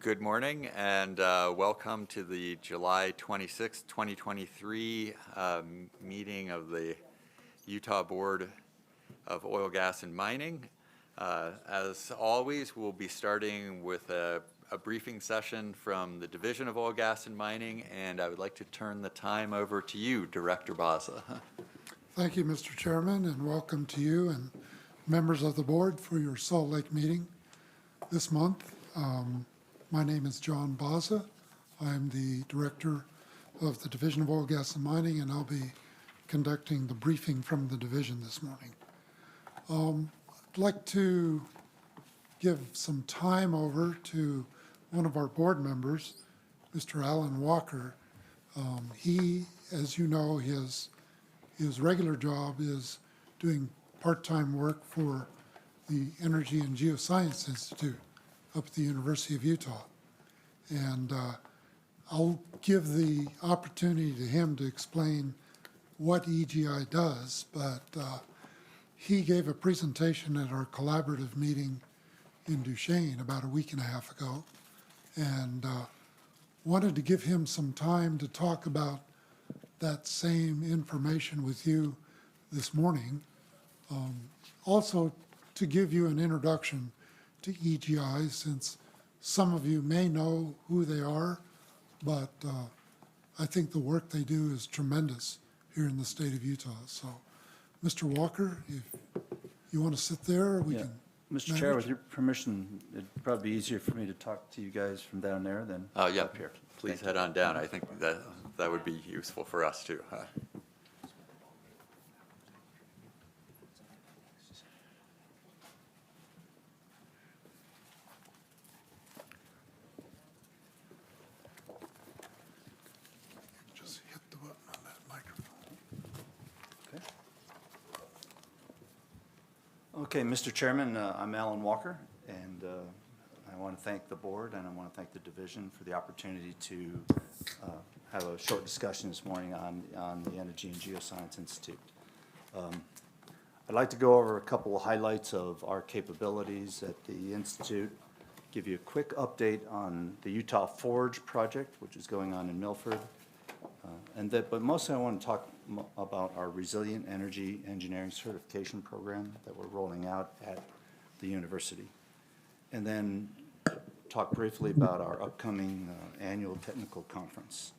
Good morning and welcome to the July 26, 2023 meeting of the Utah Board of Oil, Gas, and Mining. As always, we'll be starting with a briefing session from the Division of Oil, Gas, and Mining, and I would like to turn the time over to you, Director Baza. Thank you, Mr. Chairman, and welcome to you and members of the board for your Salt Lake meeting this month. My name is John Baza. I'm the Director of the Division of Oil, Gas, and Mining, and I'll be conducting the briefing from the division this morning. I'd like to give some time over to one of our board members, Mr. Alan Walker. He, as you know, his regular job is doing part-time work for the Energy and Geoscience Institute up at the University of Utah. And I'll give the opportunity to him to explain what EGI does, but he gave a presentation at our collaborative meeting in Duchesne about a week and a half ago, and wanted to give him some time to talk about that same information with you this morning. Also to give you an introduction to EGI, since some of you may know who they are, but I think the work they do is tremendous here in the state of Utah. So, Mr. Walker, if you want to sit there, we can Mr. manage. Chair, with your permission, it'd probably be easier for me to talk to you guys from down there than Yeah, up here. please head on down. I think that would be useful for us too. Just hit the button on that microphone. Okay, Mr. Chairman, I'm Alan Walker, and I want to thank the board and I want to thank the division for the opportunity to have a short discussion this morning on the Energy and Geoscience Institute. I'd like to go over a couple of highlights of our capabilities at the Institute, give you a quick update on the Utah Forge project, which is going on in Milford, but mostly I want to talk about our Resilient Energy Engineering Certification Program that we're rolling out at the university. And then talk briefly about our upcoming annual technical conference.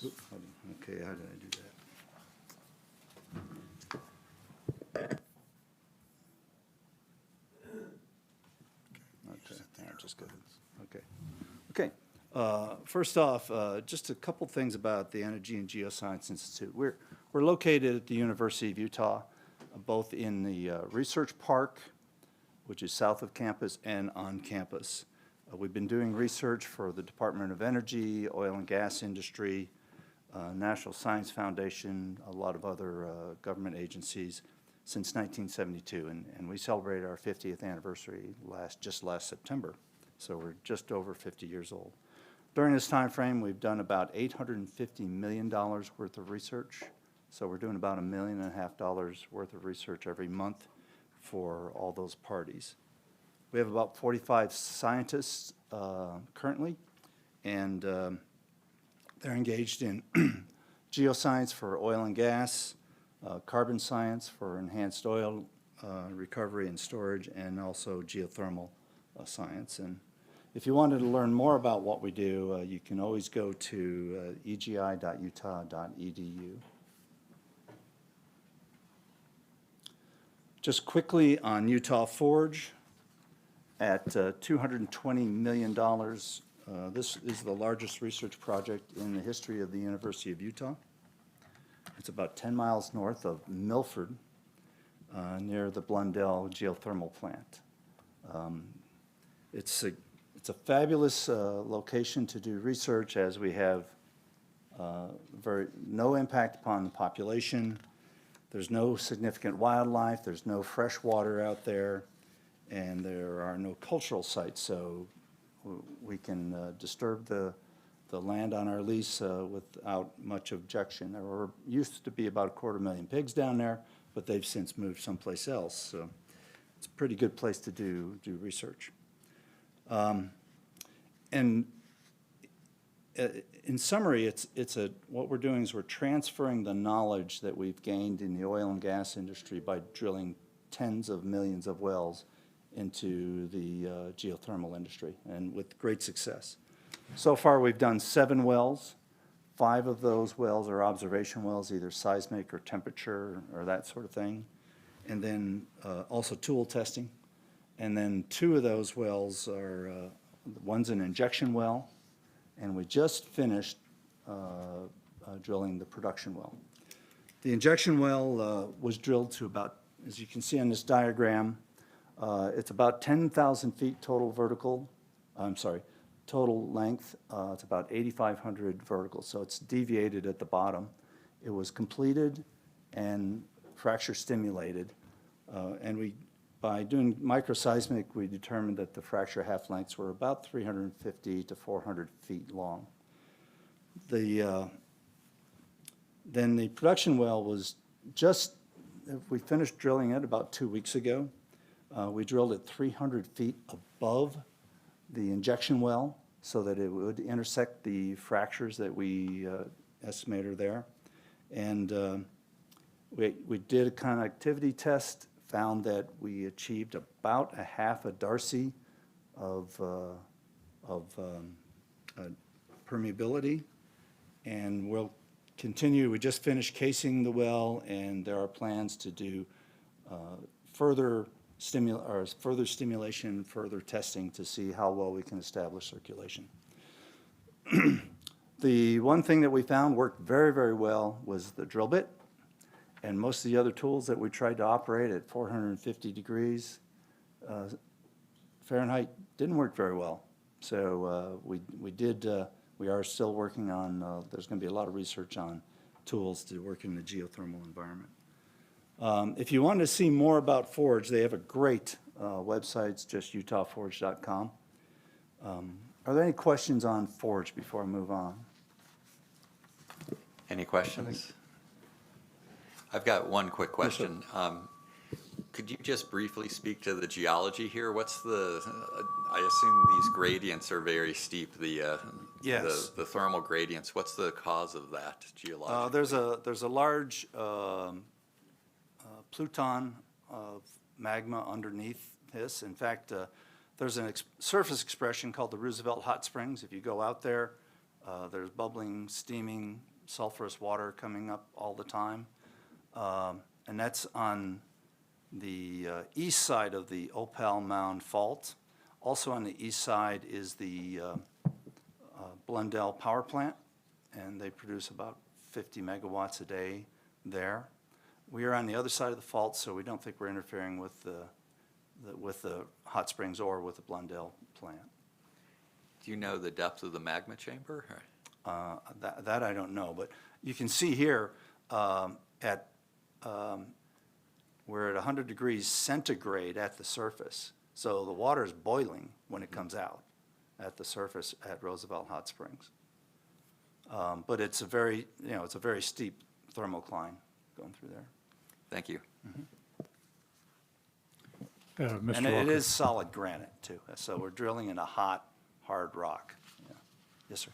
Oops. Okay, how did I do that? Okay, just go. Okay. Okay. First off, just a couple things about the Energy and Geoscience Institute. We're located at the University of Utah, both in the research park, which is south of campus, and on campus. We've been doing research for the Department of Energy, oil and gas industry, National Science Foundation, a lot of other government agencies since 1972, and we celebrated our 50th anniversary just last September, so we're just over 50 years old. During this time frame, we've done about $850 million worth of research, so we're doing about $1.5 million worth of research every month for all those parties. We have about 45 scientists currently, and they're engaged in geoscience for oil and gas, carbon science for enhanced oil recovery and storage, and also geothermal science. And if you wanted to learn more about what we do, you can always go to egi.utah.edu. Just quickly on Utah Forge, at $220 million, this is the largest research project in the history of the University of Utah. It's about 10 miles north of Milford, near the Blundell geothermal plant. It's a fabulous location to do research, as we have no impact upon the population. There's no significant wildlife, there's no fresh water out there, and there are no cultural sites, so we can disturb the land on our lease without much objection. There used to be about 250,000 pigs down there, but they've since moved someplace else, so it's a pretty good place to do research. And in summary, what we're doing is we're transferring the knowledge that we've gained in the oil and gas industry by drilling tens of millions of wells into the geothermal industry, and with great success. So far, we've done 7 wells. 5 of those wells are observation wells, either seismic or temperature or that sort of thing. And then also tool testing. And then 2 of those wells are, one's an injection well, and we just finished drilling the production well. The injection well was drilled to about, as you can see on this diagram, it's about 10,000 feet total total length. It's about 8,500 vertical, so it's deviated at the bottom. It was completed and fracture stimulated, and by doing microseismic, we determined that the fracture half lengths were about 350 to 400 feet long. Then the production well was we finished drilling it about 2 weeks ago. We drilled it 300 feet above the injection well so that it would intersect the fractures that we estimate are there. And we did a connectivity test, found that we achieved about a half a Darcy of permeability, and we'll continue. We just finished casing the well, and there are plans to do further stimulation, further testing to see how well we can establish circulation. The one thing that we found worked very, very well was the drill bit, and most of the other tools that we tried to operate at 450 degrees Fahrenheit didn't work very well. So we are still working on, there's going to be a lot of research on tools to work in the geothermal environment. If you want to see more about Forge, they have a great website. It's just utahforge.com. Are there any questions on Forge before I move on? Any questions? I've got one quick question. Could you just briefly speak to the geology here? What's I assume these gradients are very steep, Yes. the thermal gradients. What's the cause of that geologically? There's a large pluton of magma underneath this. In fact, there's a surface expression called the Roosevelt Hot Springs. If you go out there, there's bubbling, steaming, sulfurous water coming up all the time. And that's on the east side of the Opal Mound Fault. Also on the east side is the Blundell Power Plant, and they produce about 50 megawatts a day there. We are on the other side of the fault, so we don't think we're interfering with the hot springs or with the Blundell plant. Do you know the depth of the magma chamber? That I don't know, but you can see here we're at 100 degrees centigrade at the surface. So the water is boiling when it comes out at the surface at Roosevelt Hot Springs. But it's a very steep thermal climb going through there. Thank you. Mr. And it Walker. is solid granite too. So we're drilling in a hot, hard rock. Yeah. Yes,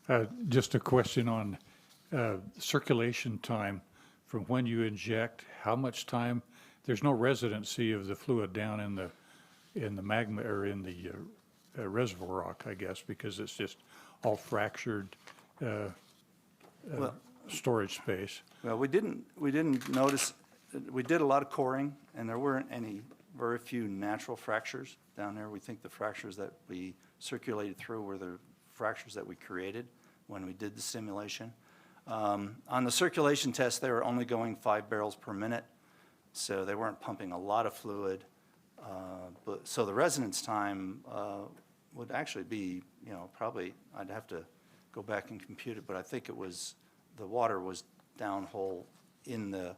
sir. Just a question on circulation time from when you inject, how much time? There's no residency of the fluid down in the magma or in the reservoir rock, I guess, because it's just all fractured storage space. Well, we didn't notice. We did a lot of coring, and there weren't very few natural fractures down there. We think the fractures that we circulated through were the fractures that we created when we did the simulation. On the circulation test, they were only going 5 barrels per minute, so they weren't pumping a lot of fluid. So the residence time would actually be, probably, I'd have to go back and compute it, but I think the water was downhole in the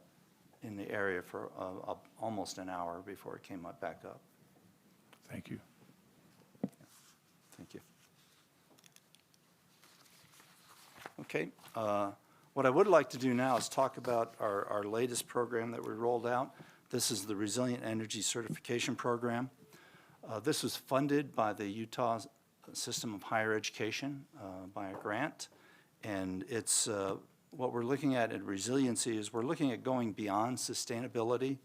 area for almost an hour before it came back up. Thank you. Thank you. Okay. What I would like to do now is talk about our latest program that we rolled out. This is the Resilient Energy Certification Program. This was funded by the Utah System of Higher Education by a grant. And it's what we're looking at resiliency is we're looking at going beyond sustainability.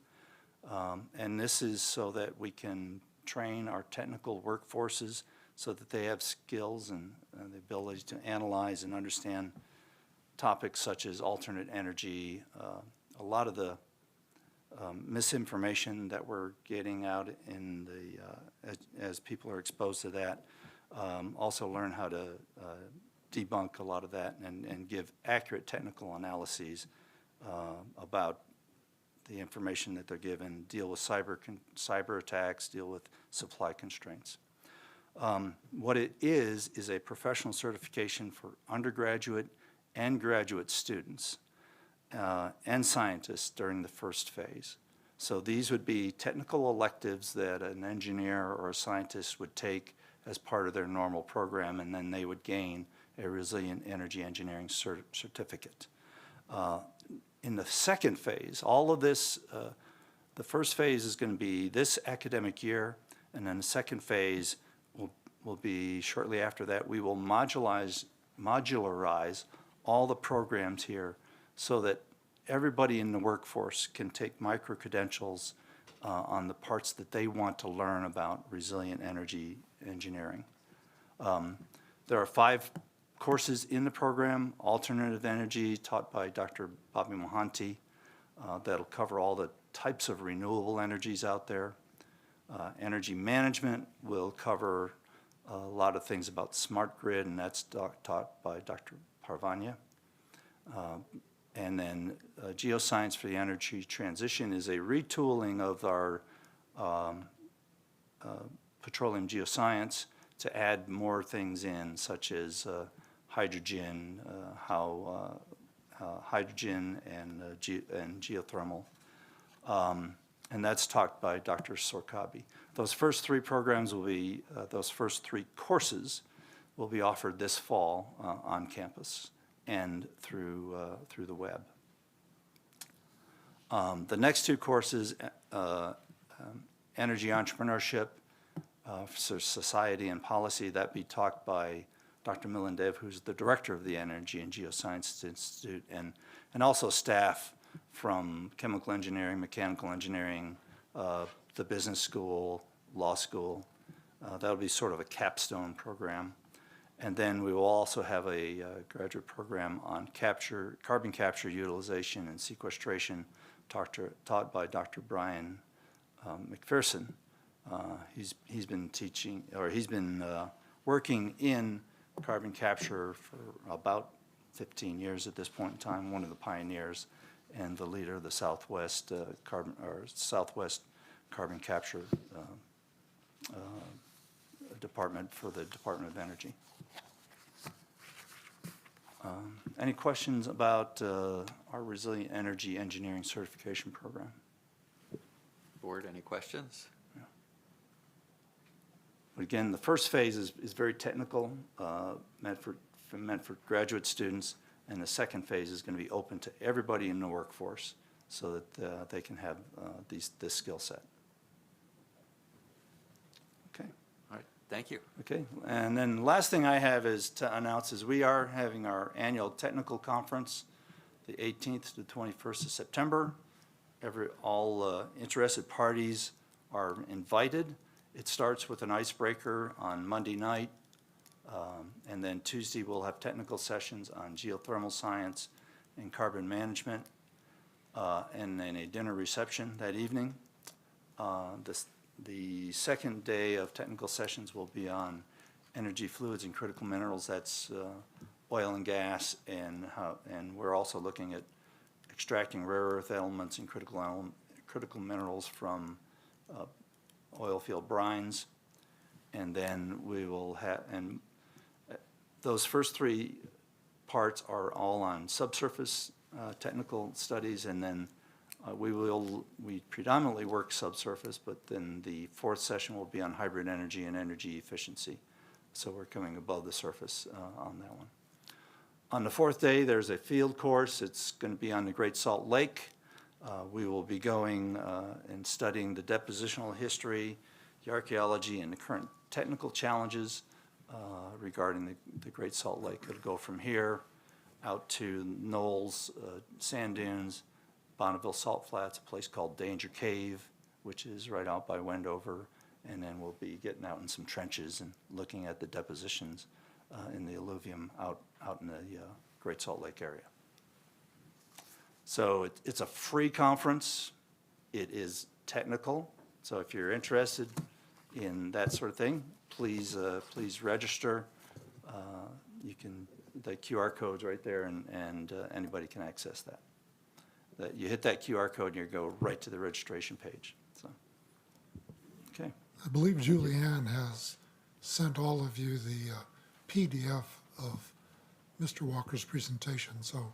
And this is so that we can train our technical workforces so that they have skills and the ability to analyze and understand topics such as alternate energy. A lot of the misinformation that we're getting out in the as people are exposed to that. Also learn how to debunk a lot of that and give accurate technical analyses about the information that they're given, deal with cyber attacks, deal with supply constraints. What it is a professional certification for undergraduate and graduate students and scientists during the first phase. So these would be technical electives that an engineer or a scientist would take as part of their normal program, and then they would gain a resilient energy engineering certificate. In the second phase, all of this, the first phase is going to be this academic year, and then the second phase will be shortly after that. We will modularize all the programs here so that everybody in the workforce can take micro-credentials on the parts that they want to learn about resilient energy engineering. There are 5 courses in the program: alternative energy, taught by Dr. Bobby Mohanty. That'll cover all the types of renewable energies out there. Energy management will cover a lot of things about smart grid, and that's taught by Dr. Parvanya. And then geoscience for the energy transition is a retooling of our petroleum geoscience to add more things in, such as hydrogen, hydrogen and geothermal. And that's taught by Dr. Sorkabi. Those first 3 programs will be, those first 3 courses will be offered this fall on campus and through the web. The next 2 courses, energy entrepreneurship, society and policy, that be taught by Dr. Milandev, who's the director of the Energy and Geoscience Institute, and also staff from chemical engineering, mechanical engineering, the business school, law school. That'll be sort of a capstone program. And then we will also have a graduate program on carbon capture, utilization, and sequestration, taught by Dr. Brian McPherson. He's been teaching, or he's been working in carbon capture for about 15 years at this point in time, one of the pioneers and the leader of the Southwest Carbon Capture Department for the Department of Energy. Any questions about our Resilient Energy Engineering Certification Program? Board, any questions? Yeah. But again, the first phase is very technical, meant for graduate students, and the second phase is going to be open to everybody in the workforce so that they can have this skill set. Okay. All right, thank you. Okay, and then the last thing I have is to announce is we are having our annual technical conference the 18th to 21st of September. All interested parties are invited. It starts with an icebreaker on Monday night, and then Tuesday we'll have technical sessions on geothermal science and carbon management, and then a dinner reception that evening. The second day of technical sessions will be on energy fluids and critical minerals. That's oil and gas, and we're also looking at extracting rare earth elements and critical minerals from oil field brines. And then we will have, and those first 3 parts are all on subsurface technical studies, and then we predominantly work subsurface, but then the 4th session will be on hybrid energy and energy efficiency. So we're coming above the surface on that one. On the 4th day, there's a field course. It's going to be on the Great Salt Lake. We will be going and studying the depositional history the archaeology and the current technical challenges regarding the Great Salt Lake. It'll go from here out to Knowles, Sand Dunes, Bonneville Salt Flats, a place called Danger Cave, which is right out by Wendover, and then we'll be getting out in some trenches and looking at the depositions in the alluvium out in the Great Salt Lake area. So it's a free conference. It is technical, so if you're interested in that sort of thing, please register. You can, the QR code's right there, and anybody can access that. You hit that QR code and you go right to the registration page. So, okay. I believe Julianne has sent all of you the PDF of Mr. Walker's presentation, so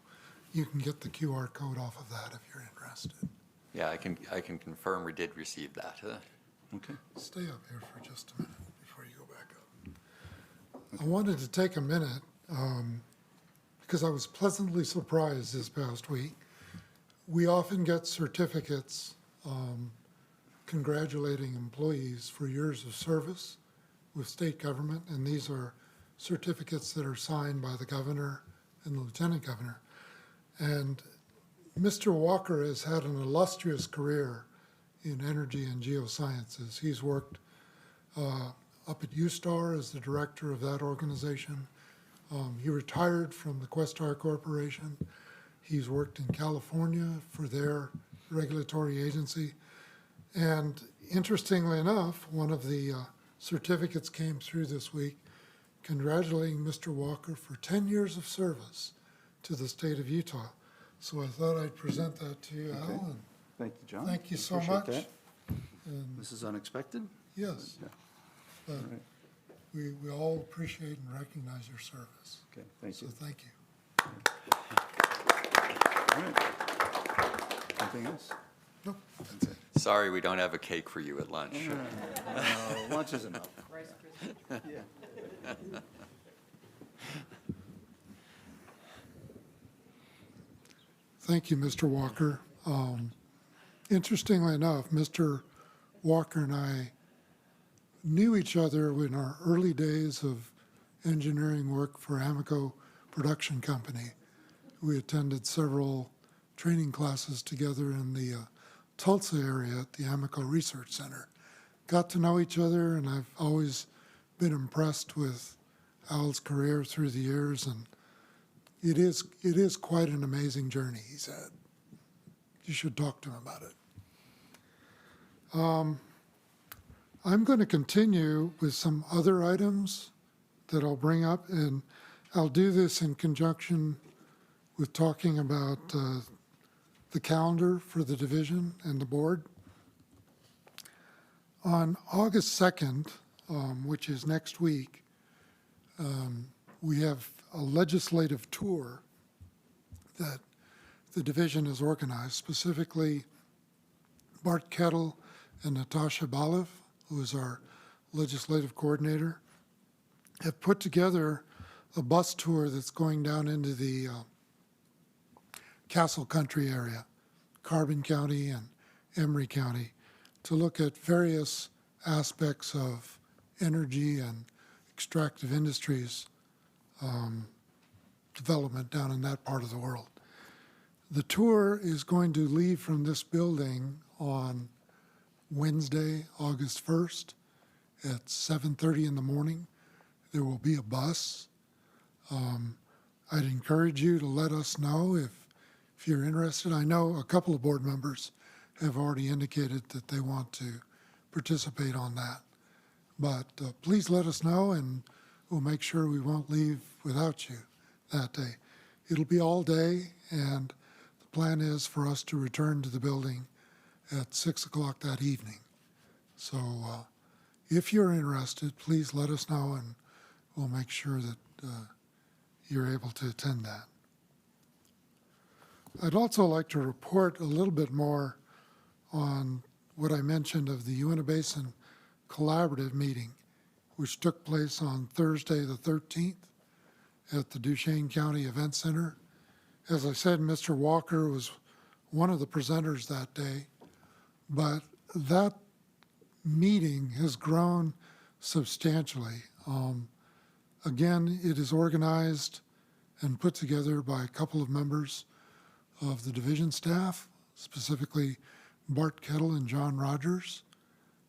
you can get the QR code off of that if you're interested. Yeah, I can confirm we did receive that. Okay. Stay up here for just a minute before you go back up. I wanted to take a minute because I was pleasantly surprised this past week. We often get certificates congratulating employees for years of service with state government, and these are certificates that are signed by the governor and the lieutenant governor. And Mr. Walker has had an illustrious career in energy and geosciences. He's worked up at U.S.M as the director of that organization. He retired from the Questar Corporation. He's worked in California for their regulatory agency. And interestingly enough, one of the certificates came through this week congratulating Mr. Walker for 10 years of service to the state of Utah. So I thought I'd present that to you, Al. And Thank you, John. thank you so Appreciate much. that. And This is unexpected? yes, Yeah. but All right. we all appreciate and recognize your service. Okay, thank So you. thank you. All right. Anything else? Nope, that's it. Sorry, we don't have a cake for you at lunch. Lunch is enough. Yeah. Thank you, Mr. Walker. Interestingly enough, Mr. Walker and I knew each other in our early days of engineering work for Amoco Production Company. We attended several training classes together in the Tulsa area at the Amoco Research Center. Got to know each other, and I've always been impressed with Al's career through the years, and it is quite an amazing journey, he said. You should talk to him about it. I'm going to continue with some other items that I'll bring up, and I'll do this in conjunction with talking about the calendar for the division and the board. On August 2nd, which is next week, we have a legislative tour that the division has organized, specifically Bart Kettle and Natasha Balev, who is our legislative coordinator, have put together a bus tour that's going down into the Castle Country area, Carbon County and Emery County, to look at various aspects of energy and extractive industries development down in that part of the world. The tour is going to leave from this building on Wednesday, August 1st at 7:30 in the morning. There will be a bus. I'd encourage you to let us know if you're interested. I know a couple of board members have already indicated that they want to participate on that. But please let us know, and we'll make sure we won't leave without you that day. It'll be all day, and the plan is for us to return to the building at 6 o'clock that evening. So if you're interested, please let us know, and we'll make sure that you're able to attend that. I'd also like to report a little bit more on what I mentioned of the Uinta Basin Collaborative meeting, which took place on Thursday the 13th at the Duchesne County Event Center. As I said, Mr. Walker was one of the presenters that day, but that meeting has grown substantially. Again, it is organized and put together by a couple of members of the division staff, specifically Bart Kettle and John Rogers,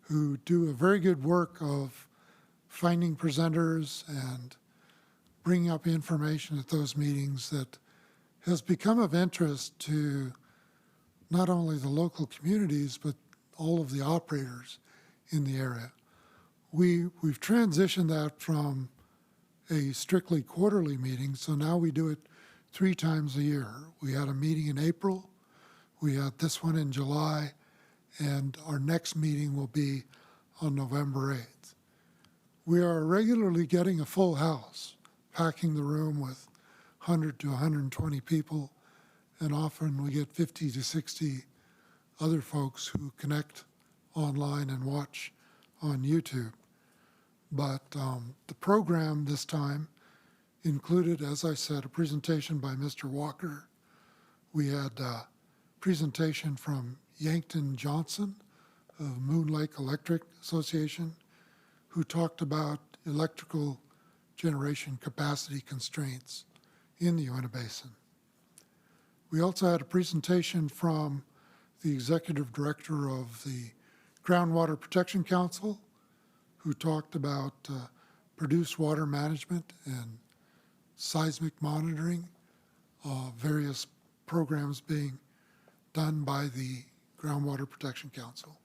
who do a very good work of finding presenters and bringing up information at those meetings that has become of interest to not only the local communities, but all of the operators in the area. We've transitioned that from a strictly quarterly meeting, so now we do it 3 times a year. We had a meeting in April, we had this one in July, and our next meeting will be on November 8th. We are regularly getting a full house, packing the room with 100 to 120 people, and often we get 50 to 60 other folks who connect online and watch on YouTube. But the program this time included, as I said, a presentation by Mr. Walker. We had a presentation from Yankton Johnson of Moon Lake Electric Association, who talked about electrical generation capacity constraints in the Uinta Basin. We also had a presentation from the executive director of the Groundwater Protection Council, who talked about produced water management and seismic monitoring, various programs being done by the Groundwater Protection Council.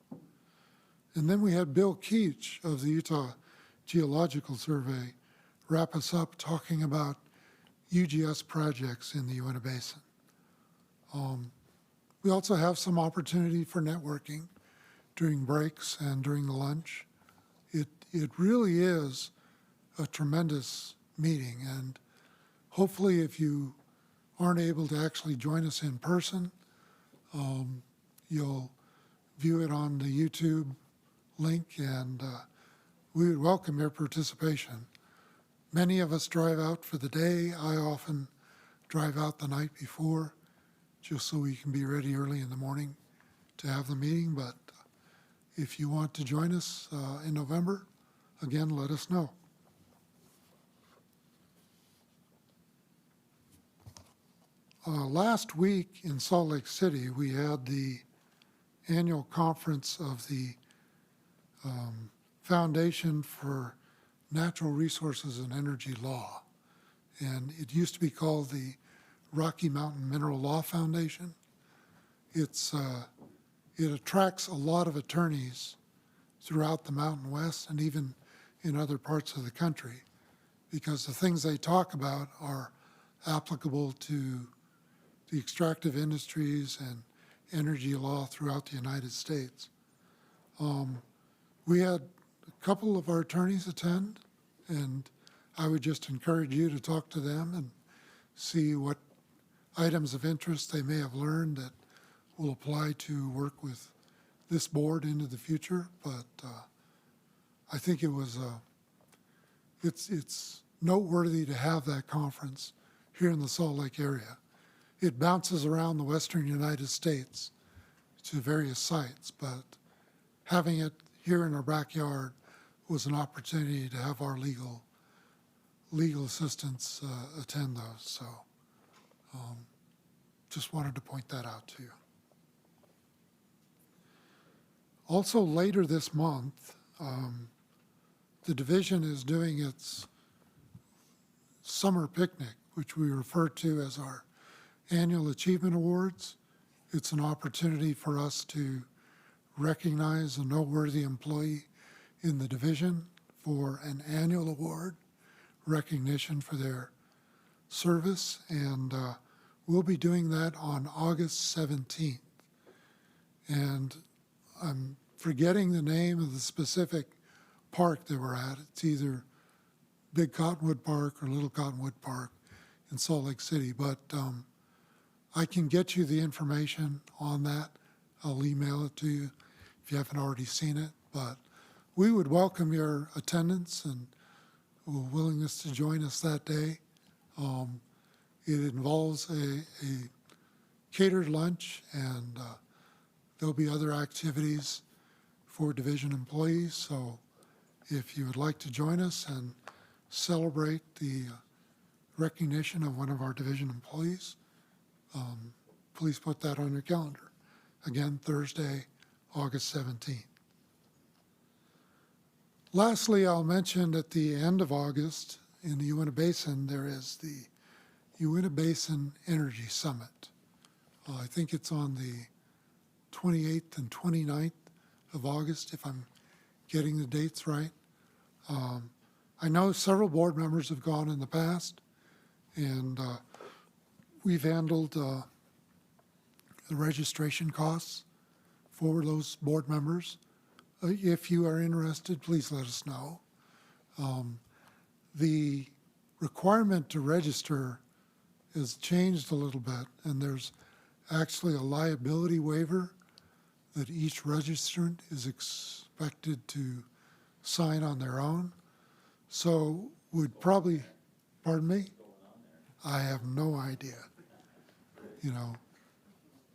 And then we had Bill Keach of the Utah Geological Survey wrap us up talking about UGS projects in the Uinta Basin. We also have some opportunity for networking during breaks and during the lunch. It really is a tremendous meeting, and hopefully if you aren't able to actually join us in person, you'll view it on the YouTube link, and we would welcome your participation. Many of us drive out for the day. I often drive out the night before, just so we can be ready early in the morning to have the meeting. But if you want to join us in November, again, let us know. Last week in Salt Lake City, we had the annual conference of the Foundation for Natural Resources and Energy Law. And it used to be called the Rocky Mountain Mineral Law Foundation. It attracts a lot of attorneys throughout the Mountain West and even in other parts of the country, because the things they talk about are applicable to the extractive industries and energy law throughout the United States. We had a couple of our attorneys attend, and I would just encourage you to talk to them and see what items of interest they may have learned that will apply to work with this board into the future. But I think it's noteworthy to have that conference here in the Salt Lake area. It bounces around the western United States to various sites, but having it here in our backyard was an opportunity to have our legal assistants attend those. So just wanted to point that out to you. Also later this month, the division is doing its summer picnic, which we refer to as our annual achievement awards. It's an opportunity for us to recognize a noteworthy employee in the division for an annual award recognition for their service, and we'll be doing that on August 17th. And I'm forgetting the name of the specific park that we're at. It's either Big Cottonwood Park or Little Cottonwood Park in Salt Lake City, but I can get you the information on that. I'll email it to you if you haven't already seen it, but we would welcome your attendance and willingness to join us that day. It involves a catered lunch, and there'll be other activities for division employees. So if you would like to join us and celebrate the recognition of one of our division employees, please put that on your calendar. Again, Thursday, August 17th. Lastly, I'll mention at the end of August in the Uinta Basin, there is the Uinta Basin Energy Summit. I think it's on the 28th and 29th of August, if I'm getting the dates right. I know several board members have gone in the past, and we've handled the registration costs for those board members. If you are interested, please let us know. The requirement to register has changed a little bit, and there's actually a liability waiver that each registrant is expected to sign on their own. So would probably, pardon me? I have no idea. You know,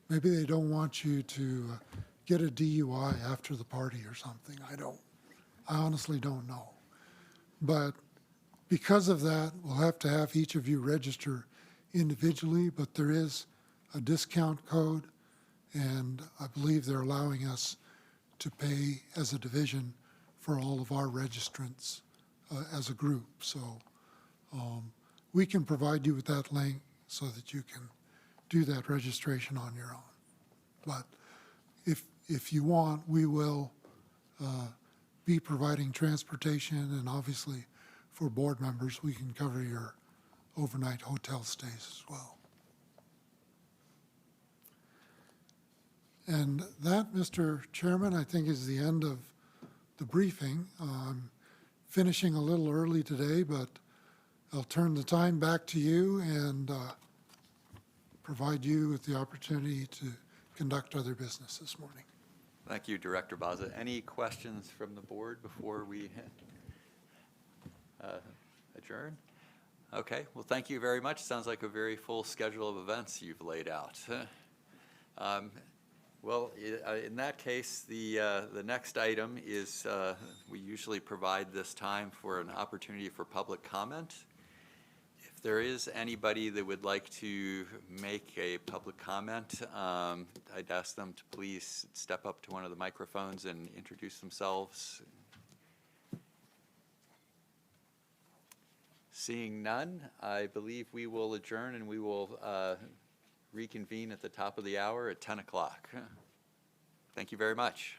maybe they don't want you to get a DUI after the party or something. I honestly don't know. But because of that, we'll have to have each of you register individually, but there is a discount code, and I believe they're allowing us to pay as a division for all of our registrants as a group. So we can provide you with that link so that you can do that registration on your own. But if you want, we will be providing transportation, and obviously for board members, we can cover your overnight hotel stays as well. And that, Mr. Chairman, I think is the end of the briefing. I'm finishing a little early today, but I'll turn the time back to you and provide you with the opportunity to conduct other business this morning. Thank you, Director Baza. Any questions from the board before we adjourn? Okay, well, thank you very much. Sounds like a very full schedule of events you've laid out. Well, in that case, the next item is we usually provide this time for an opportunity for public comment. If there is anybody that would like to make a public comment, I'd ask them to please step up to one of the microphones and introduce themselves. Seeing none, I believe we will adjourn, and we will reconvene at the top of the hour at 10 o'clock. Thank you very much.